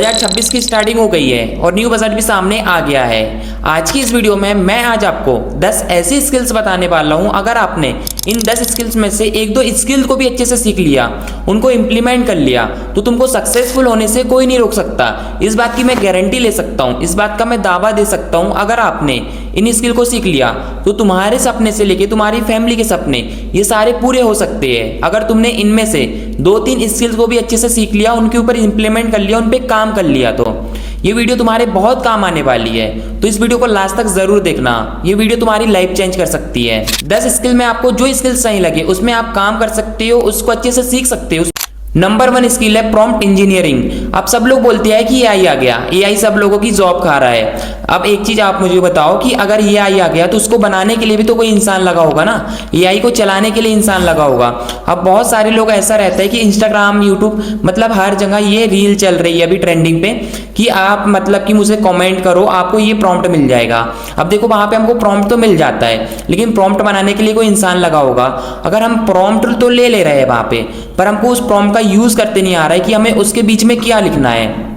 2026 की स्टार्टिंग हो गई है और न्यू बजट भी सामने आ गया है। आज की इस वीडियो में मैं आज आपको 10 ऐसी स्किल्स बताने वाला हूं, अगर आपने इन 10 स्किल्स में से एक दो स्किल को भी अच्छे से सीख लिया, उनको इम्प्लीमेंट कर लिया, तो तुमको सक्सेसफुल होने से कोई नहीं रोक सकता। इस बात की मैं गारंटी ले सकता हूं, इस बात का मैं दावा दे सकता हूं। अगर आपने इन स्किल को सीख लिया तो तुम्हारे सपने से लेके तुम्हारी फैमिली के सपने ये सारे पूरे हो सकते हैं। अगर तुमने इनमें से 2-3 स्किल्स को भी अच्छे से सीख लिया, उनके ऊपर इंप्लीमेंट कर लिया, उन पे काम कर लिया, तो ये वीडियो तुम्हारे बहुत काम आने वाली है। तो इस वीडियो को लास्ट तक जरूर देखना, ये वीडियो तुम्हारी लाइफ चेंज कर सकती है। 10 स्किल में आपको जो स्किल सही लगे उसमें आप काम कर सकते हो, उसको अच्छे से सीख सकते हो। नंबर 1 स्किल है प्रॉम्प्ट इंजीनियरिंग। अब सब लोग बोलते हैं कि एआई आ गया, एआई सब लोगों की जॉब खा रहा है। अब एक चीज आप मुझे बताओ कि अगर एआई आ गया तो उसको बनाने के लिए भी तो कोई इंसान लगा होगा ना, एआई को चलाने के लिए इंसान लगा होगा। अब बहुत सारे लोग ऐसा रहता है कि इंस्टाग्राम, यूट्यूब, मतलब हर जगह ये रील चल रही है अभी ट्रेंडिंग पे कि आप मतलब कि मुझे कमेंट करो, आपको ये प्रॉम्प्ट मिल जाएगा। अब देखो वहां पे हमको प्रॉम्प्ट तो मिल जाता है, लेकिन प्रॉम्प्ट बनाने के लिए कोई इंसान लगा होगा। अगर हम प्रॉम्प्ट तो ले रहे हैं वहां पे, पर हमको उस प्रॉम्प्ट का यूज करते नहीं आ रहा है कि हमें उसके बीच में क्या लिखना है,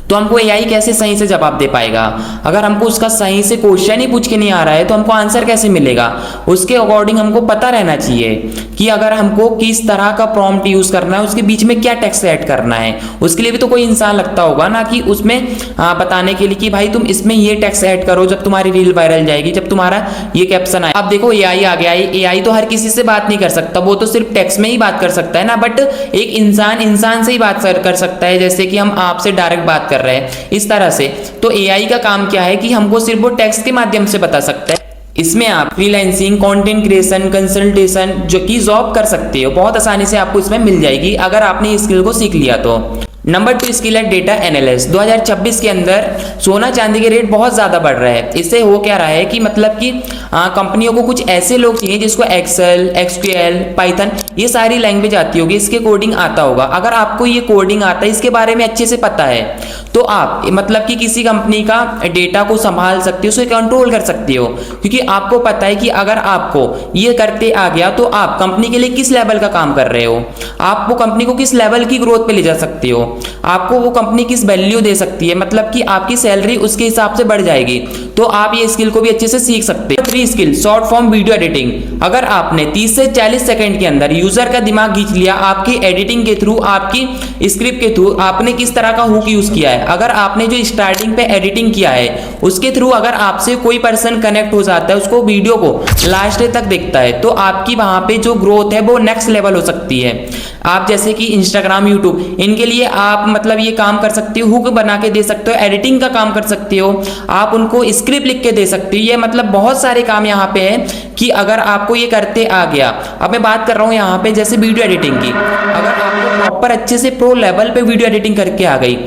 तो हमको एआई कैसे सही से जवाब दे पाएगा। अगर हमको उसका सही से क्वेश्चन ही पूछ के नहीं आ रहा है तो हमको आंसर कैसे मिलेगा। उसके अकॉर्डिंग हमको पता रहना चाहिए कि अगर हमको किस तरह का प्रॉम्प्ट यूज करना है, उसके बीच में क्या टेक्स्ट ऐड करना है। उसके लिए भी तो कोई इंसान लगता होगा ना, कि उसमें बताने के लिए कि भाई तुम इसमें ये टेक्स्ट ऐड करो जब तुम्हारी रील वायरल जाएगी, जब तुम्हारा ये कैप्शन आए। अब देखो एआई आ गया है, एआई तो हर किसी से बात नहीं कर सकता, वो तो सिर्फ टेक्स्ट में ही बात कर सकता है ना, बट एक इंसान से ही बात कर सकता है, जैसे कि हम आपसे डायरेक्ट बात कर रहे हैं इस तरह से। तो एआई का काम क्या है कि हमको सिर्फ वो टेक्स्ट के माध्यम से बता सकता है। इसमें आप फ्रीलांसिंग, कंटेंट क्रिएशन, कंसल्टेशन जो कि जॉब कर सकते हो, बहुत आसानी से आपको इसमें मिल जाएगी अगर आपने इस स्किल को सीख लिया तो। नंबर 2 स्किल है डेटा एनालिस्ट। 2026 के अंदर सोना चांदी के रेट बहुत ज्यादा बढ़ रहा है। इससे हो क्या रहा है कि मतलब कि कंपनियों को कुछ ऐसे लोग चाहिए जिसको एक्सेल, एसक्यूएल, पाइथन ये सारी लैंग्वेज आती होगी, इसके कोडिंग आता होगा। अगर आपको ये कोडिंग आता है, इसके बारे में अच्छे से पता है, तो आप मतलब कि किसी कंपनी का डेटा को संभाल सकते हो, उसे कंट्रोल कर सकते हो, क्योंकि आपको पता है कि अगर आपको ये करते आ गया तो आप कंपनी के लिए किस लेवल का काम कर रहे हो, आप वो कंपनी को किस लेवल की ग्रोथ पे ले जा सकते हो, आपको वो कंपनी किस वैल्यू दे सकती है, मतलब कि आपकी सैलरी उसके हिसाब से बढ़ जाएगी। तो आप ये स्किल को भी अच्छे से सीख सकते हैं। 3 skill short form video editing. अगर आपने 30 से 40 सेकंड के अंदर यूजर का दिमाग खींच लिया, आपकी एडिटिंग के थ्रू, आपकी स्क्रिप्ट के थ्रू आपने किस तरह का हुक यूज किया है, अगर आपने जो स्टार्टिंग पे एडिटिंग किया है उसके थ्रू अगर आपसे कोई पर्सन कनेक्ट हो जाता है, उसको वीडियो को लास्ट तक देखता है, तो आपकी वहां पे जो ग्रोथ है वो नेक्स्ट लेवल हो सकती है। आप जैसे कि इंस्टाग्राम, यूट्यूब, इनके लिए आप मतलब ये काम कर सकते हो, हुक बना के दे सकते हो, एडिटिंग का काम कर सकते हो, आप उनको स्क्रिप्ट लिख के दे सकते हो। ये मतलब बहुत सारे काम यहाँ पे हैं कि अगर आपको ये करते आ गया। अब मैं बात कर रहा हूँ यहाँ पे जैसे वीडियो एडिटिंग की, अगर आपको प्रॉपर अच्छे से प्रो लेवल पे वीडियो एडिटिंग करके आ गई।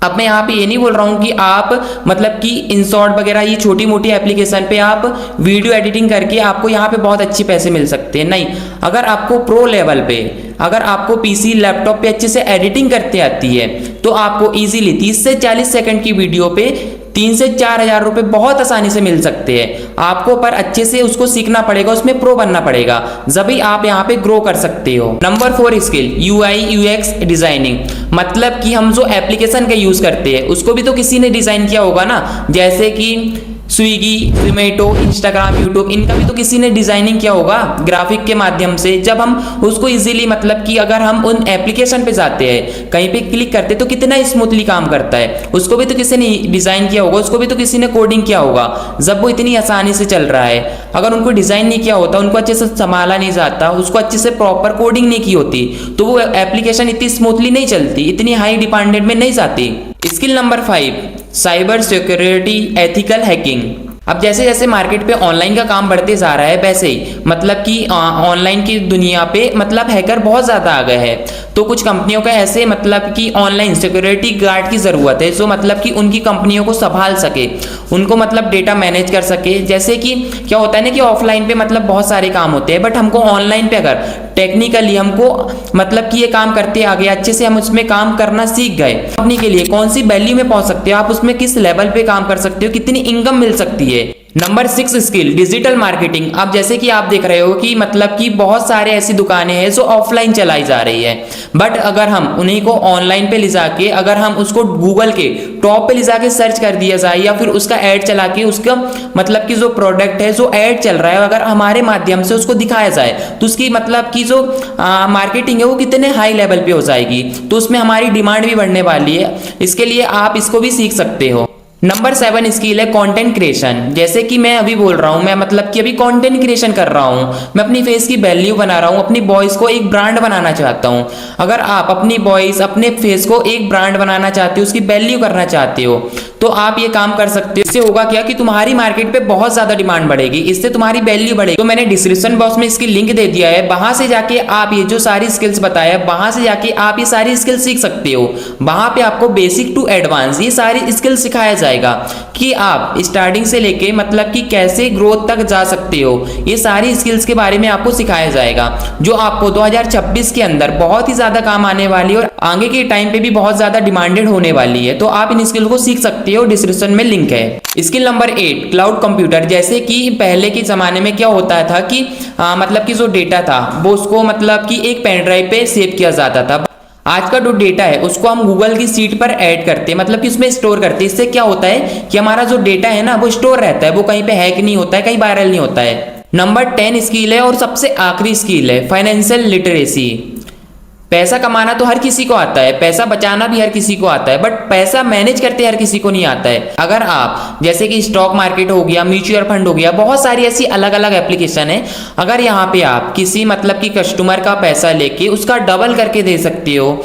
अब मैं यहाँ पे ये नहीं बोल रहा हूँ कि आप मतलब कि InShot वगैरह ये छोटी मोटी एप्लीकेशन पे आप वीडियो एडिटिंग करके आपको यहाँ पे बहुत अच्छे पैसे मिल सकते हैं, नहीं। अगर आपको प्रो लेवल पे, अगर आपको पीसी, लैपटॉप पे अच्छे से एडिटिंग करते आती है, तो आपको इजीली 30 से 40 सेकंड की वीडियो पे 3 से 4 हजार रुपए बहुत आसानी से मिल सकते हैं आपको, पर अच्छे से उसको सीखना पड़ेगा, उसमें प्रो बनना पड़ेगा, जब आप यहाँ पे ग्रो कर सकते हो। Number 4 skill UI UX designing. मतलब कि हम जो एप्लीकेशन का यूज करते हैं उसको भी तो किसी ने डिजाइन किया होगा ना, जैसे कि स्विगी, जोमेटो, इंस्टाग्राम, यूट्यूब, इनका भी तो किसी ने डिजाइनिंग किया होगा ग्राफिक के माध्यम से। जब हम उसको इजीली मतलब कि अगर हम उन एप्लीकेशन पे जाते हैं, कहीं पे क्लिक करते तो कितना स्मूथली काम करता है, उसको भी तो किसी ने डिजाइन किया होगा, उसको भी तो किसी ने कोडिंग किया होगा, जब वो इतनी आसानी से चल रहा है। अगर उनको डिजाइन नहीं किया होता, उनको अच्छे से संभाला नहीं जाता, उसको अच्छे से प्रॉपर कोडिंग नहीं की होती, तो वो एप्लीकेशन इतनी स्मूथली नहीं चलती, इतनी हाई डिपेंडेंट में नहीं जाती। Skill number 5 cyber security ethical hacking. अब जैसे जैसे मार्केट पे ऑनलाइन का काम बढ़ते जा रहा है, वैसे ही मतलब कि ऑनलाइन की दुनिया पे मतलब हैकर बहुत ज़्यादा आ गए हैं। तो कुछ कंपनियों का ऐसे मतलब कि ऑनलाइन सिक्योरिटी गार्ड की ज़रूरत है, जो मतलब कि उनकी कंपनियों को संभाल सके, उनको मतलब डेटा मैनेज कर सके। जैसे कि क्या होता है ना कि ऑफलाइन पे मतलब बहुत सारे काम होते हैं, बट हमको ऑनलाइन पे अगर टेक्निकली हमको मतलब कि ये काम करते आ गए, अच्छे से हम उसमें काम करना सीख गए, कंपनी के लिए कौन सी वैल्यू में पहुंच सकते हो आप, उसमें किस लेवल पे काम कर सकते हो, कितनी इनकम मिल सकती है, नंबर 6 स्किल डिजिटल मार्केटिंग। अब जैसे कि आप देख रहे हो कि मतलब कि बहुत सारे ऐसी दुकानें हैं जो ऑफलाइन चलाई जा रही है, बट अगर हम उन्हीं को ऑनलाइन पे ले जाके अगर हम उसको गूगल के टॉप पे ले जाके सर्च कर दिया जाए या फिर उसका ऐड चला के उसका मतलब कि जो प्रोडक्ट है जो ऐड चल रहा है अगर हमारे माध्यम से उसको दिखाया जाए तो उसकी मतलब कि जो मार्केटिंग है वो कितने हाई लेवल पे हो जाएगी, तो उसमें हमारी डिमांड भी बढ़ने वाली है। इसके लिए आप इसको भी सीख सकते हो। नंबर 7 स्किल है कंटेंट क्रिएशन। जैसे कि मैं अभी बोल रहा हूँ, मैं मतलब कि अभी कंटेंट क्रिएशन कर रहा हूँ, मैं अपनी फेस की वैल्यू बना रहा हूँ, अपनी वॉइस को एक ब्रांड बनाना चाहता हूँ। अगर आप अपनी वॉइस अपने फेस को एक ब्रांड बनाना चाहते हो, उसकी वैल्यू करना चाहते हो, तो आप ये काम कर सकते हो। इससे होगा क्या कि तुम्हारी मार्केट पे बहुत ज्यादा डिमांड बढ़ेगी, इससे तुम्हारी वैल्यू बढ़ेगी। तो मैंने डिस्क्रिप्शन बॉक्स में इसकी लिंक दे दिया है, वहां से जाके आप ये जो सारी स्किल्स बताया वहां से जाके आप ये सारी स्किल्स सीख सकते हो। वहां पे आपको बेसिक टू एडवांस ये सारी स्किल्स सिखाया जाएगा कि आप स्टार्टिंग से लेके मतलब कि कैसे ग्रोथ तक जा सकते हो। ये सारी स्किल्स के बारे में आपको सिखाया जाएगा जो आपको 2026 के अंदर बहुत ही ज्यादा काम आने वाली है और आगे के टाइम पे भी बहुत ज्यादा डिमांडेड होने वाली है। तो आप इन स्किल को सीख सकते हो, डिस्क्रिप्शन में लिंक है। Skill number 8 cloud computer. जैसे कि पहले के जमाने में क्या होता था कि मतलब कि जो डेटा था वो उसको मतलब कि एक पेन ड्राइव पे सेव किया जाता था। आज का जो डेटा है उसको हम गूगल की सीट पर ऐड करते हैं, मतलब कि उसमें स्टोर करते हैं। इससे क्या होता है कि हमारा जो डेटा है ना वो स्टोर रहता है, वो कहीं पे हैक नहीं होता है, कहीं वायरल नहीं होता है। नंबर 10 स्किल है और सबसे आखिरी स्किल है फाइनेंशियल लिटरेसी। पैसा कमाना तो हर किसी को आता है, पैसा बचाना भी हर किसी को आता है, बट पैसा मैनेज करते हर किसी को नहीं आता है। अगर आप जैसे कि स्टॉक मार्केट हो गया, म्यूचुअल फंड हो गया, बहुत सारी ऐसी अलग अलग एप्लीकेशन है, अगर यहाँ पे आप किसी मतलब कि कस्टमर का पैसा लेके उसका डबल करके दे सकते हो।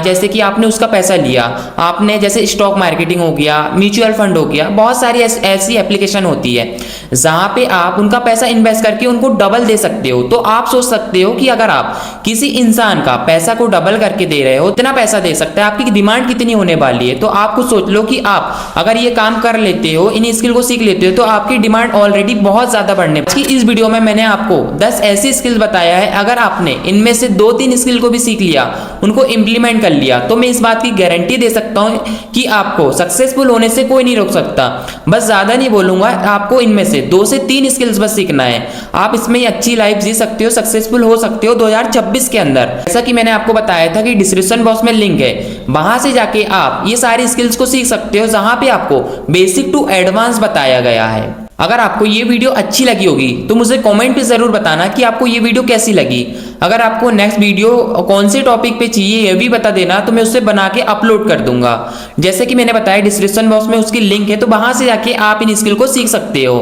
जैसे कि आपने उसका पैसा लिया, आपने जैसे स्टॉक मार्केटिंग हो गया, म्यूचुअल फंड हो गया, बहुत सारी ऐसी एप्लीकेशन होती है जहाँ पे आप उनका पैसा इन्वेस्ट करके उनको डबल दे सकते हो। तो आप सोच सकते हो कि अगर आप किसी इंसान का पैसा को डबल करके दे रहे हो, इतना पैसा दे सकता है, आपकी डिमांड कितनी होने वाली है। तो आप खुद सोच लो कि आप अगर ये काम कर लेते हो, इन स्किल को सीख लेते हो, तो आपकी डिमांड ऑलरेडी बहुत ज्यादा बढ़ने वाली है। इस वीडियो में मैंने आपको 10 ऐसी स्किल बताया है, अगर आपने इनमें से 2-3 स्किल को भी सीख लिया, उनको इंप्लीमेंट कर लिया, तो मैं इस बात की गारंटी दे सकता हूं कि आपको सक्सेसफुल होने से कोई नहीं रोक सकता। बस ज्यादा नहीं बोलूंगा, आपको इनमें से 2 से 3 स्किल्स बस सीखना है, आप इसमें अच्छी लाइफ जी सकते हो, सक्सेसफुल हो सकते हो 2026 के अंदर। जैसा कि मैंने आपको बताया था कि डिस्क्रिप्शन बॉक्स में लिंक है, वहां से जाके आप ये सारी स्किल्स को सीख सकते हो, जहां पे आपको बेसिक टू एडवांस बताया गया है। अगर आपको ये वीडियो अच्छी लगी होगी तो मुझे कमेंट पे जरूर बताना कि आपको ये वीडियो कैसी लगी। अगर आपको नेक्स्ट वीडियो कौन से टॉपिक पे चाहिए ये भी बता देना, तो मैं उससे बना के अपलोड कर दूंगा। जैसे कि मैंने बताया डिस्क्रिप्शन बॉक्स में उसकी लिंक है, तो वहां से जाके आप इन स्किल को सीख सकते हो।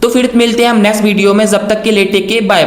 तो फिर मिलते हैं हम नेक्स्ट वीडियो में, जब तक के लिए टेक केयर, बाय।